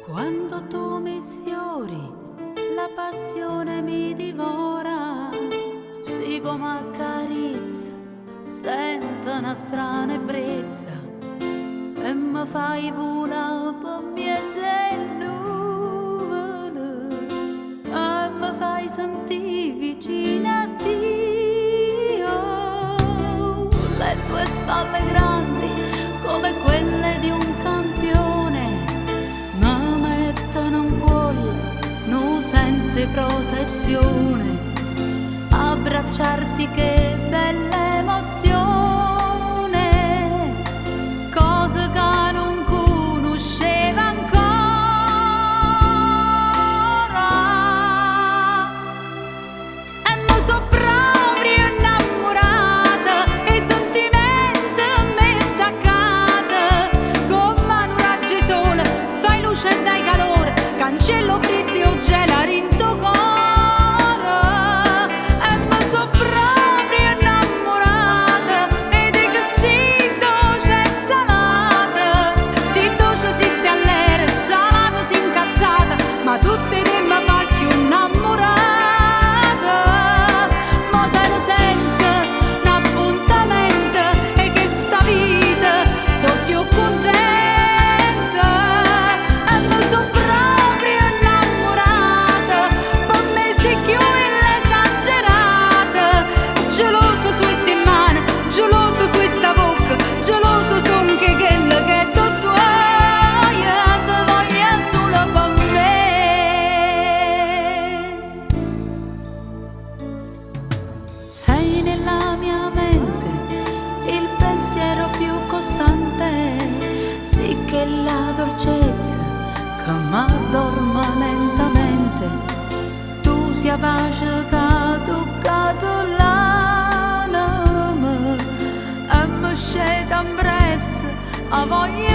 Quando tu mi sfiori, la passione mi divora, si può m'accarezza, sento una strana ebbrezza e mi fai volare per mezzo e nuvole e mi fai sentire vicina a Dio. Le tue spalle grandi come quelle di un campione mi mettono in cuore, no senza protezione, abbracciarti che bella emozione, cose che non conoscevo ancora, e mi so proprio innamorata e i sentimenti mi attaccata, come un raggio di sole fai luce e dai calore, cancello freddo o gela rinto cuore. Ma tutte le ma fa più innamorata, ma dare senza un appuntamento e che sta vita so più contenta, e mi so proprio innamorata, per me sei più esagerata, geloso su queste mani, geloso su questa bocca, geloso son che quella che tu hai, te voglio solo per me. Sei nella mia mente il pensiero più costante, sì che la dolcezza che m'addorma lentamente, tu sia pace che ha toccato l'anima e mi scende in brezza a voglia